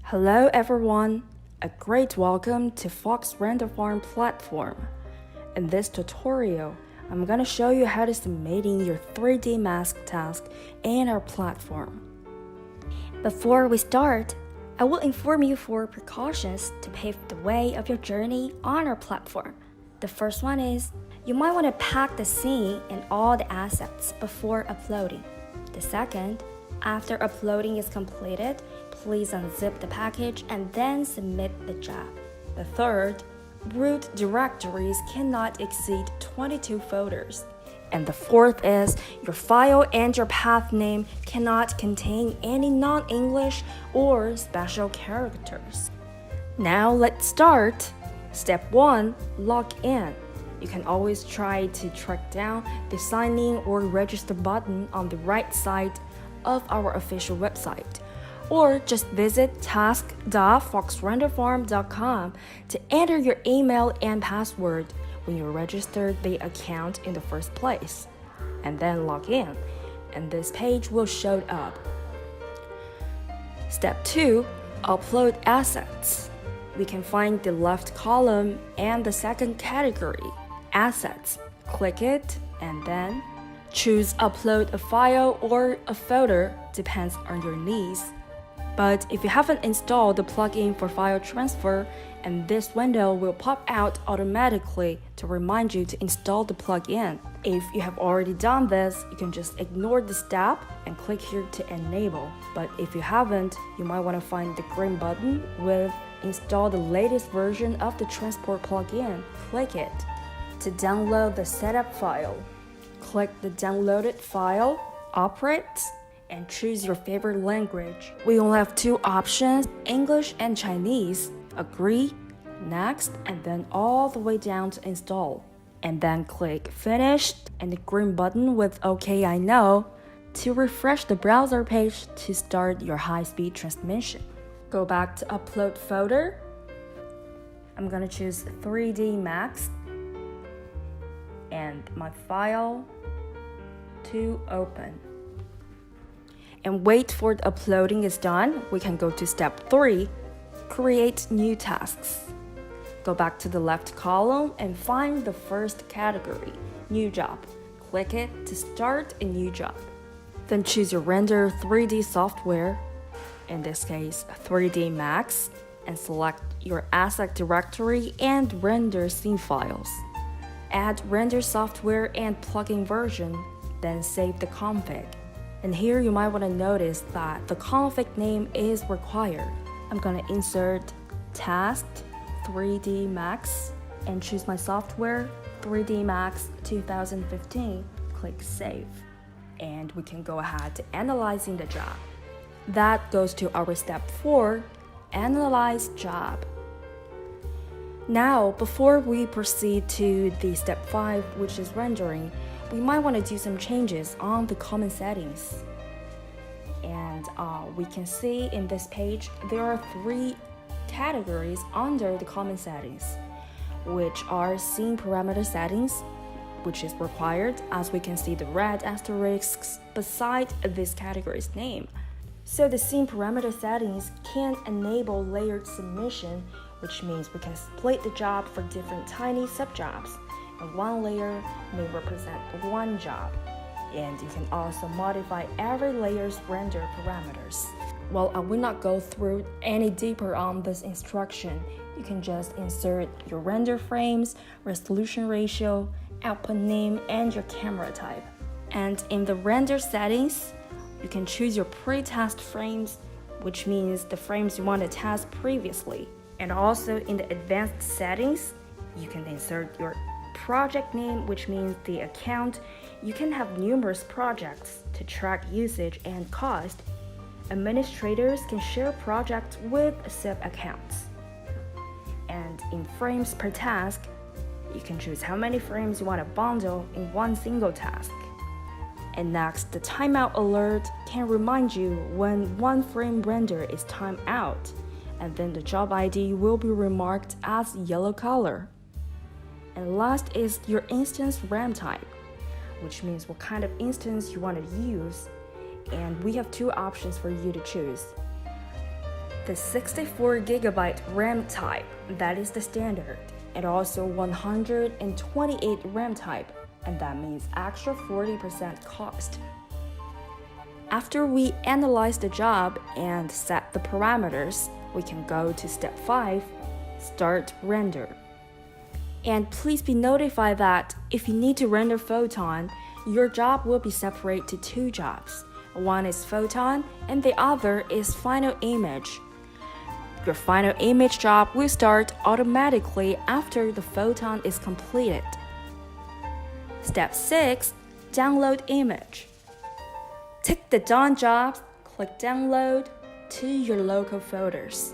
Hello everyone, a great welcome to Fox Render Farm platform. In this tutorial, I'm gonna show you how to submitting your 3D mask task in our platform. Before we start, I will inform you 4 precautions to pave the way of your journey on our platform. The first one is, you might want to pack the scene and all the assets before uploading. The second, after uploading is completed, please unzip the package and then submit the job. The third, root directories cannot exceed 22 folders. And the fourth is, your file and your path name cannot contain any non-English or special characters. Now let's start. Step 1, log in. You can always try to track down the sign in or register button on the right side of our official website, or just visit task.foxrenderfarm.com to enter your email and password when you registered the account in the first place, and then log in, and this page will show up. Step 2, upload assets. We can find the left column and the second category, assets. Click it and then choose upload a file or a folder, depends on your needs. But if you haven't installed the plugin for file transfer, and this window will pop out automatically to remind you to install the plugin. If you have already done this, you can just ignore the step and click here to enable. But if you haven't, you might want to find the green button with install the latest version of the transport plugin. Click it. To download the setup file, click the downloaded file, operate, and choose your favorite language. We only have 2 options, English and Chinese. Agree, next, and then all the way down to install. And then click finished and the green button with OK I know to refresh the browser page to start your high-speed transmission. Go back to upload folder. I'm gonna choose 3D Max and my file to open. And wait for the uploading is done. We can go to step 3, create new tasks. Go back to the left column and find the first category, new job. Click it to start a new job. Then choose your render 3D software, in this case 3D Max, and select your asset directory and render scene files. Add render software and plugin version, then save the config. And here you might want to notice that the config name is required. I'm going to insert task 3D Max and choose my software 3D Max 2015. Click save. And we can go ahead to analyzing the job. That goes to our step 4, analyze job. Now, before we proceed to the step 5, which is rendering, we might want to do some changes on the common settings. And we can see in this page, there are 3 categories under the common settings, which are scene parameter settings, which is required, as we can see the red asterisks beside this category's name. So the scene parameter settings can enable layered submission, which means we can split the job for different tiny subjobs, and one layer may represent one job. And you can also modify every layer's render parameters. Well, I will not go through any deeper on this instruction. You can just insert your render frames, resolution ratio, output name, and your camera type. And in the render settings, you can choose your pre-test frames, which means the frames you want to test previously. And also in the advanced settings, you can insert your project name, which means the account. You can have numerous projects to track usage and cost. Administrators can share projects with sub-accounts. And in frames per task, you can choose how many frames you want to bundle in one single task. And next, the timeout alert can remind you when one frame render is timed out, and then the job ID will be remarked as yellow color. And last is your instance RAM type, which means what kind of instance you want to use. And we have 2 options for you to choose. the 64GB RAM type, that is the standard, and also 128 RAM type, and that means extra 40% cost. After we analyze the job and set the parameters, we can go to step 5, start render. And please be notified that if you need to render Photon, your job will be separated to 2 jobs. One is Photon and the other is Final Image. Your Final Image job will start automatically after the Photon is completed. Step 6, download image. Tick the done jobs, click download to your local folders.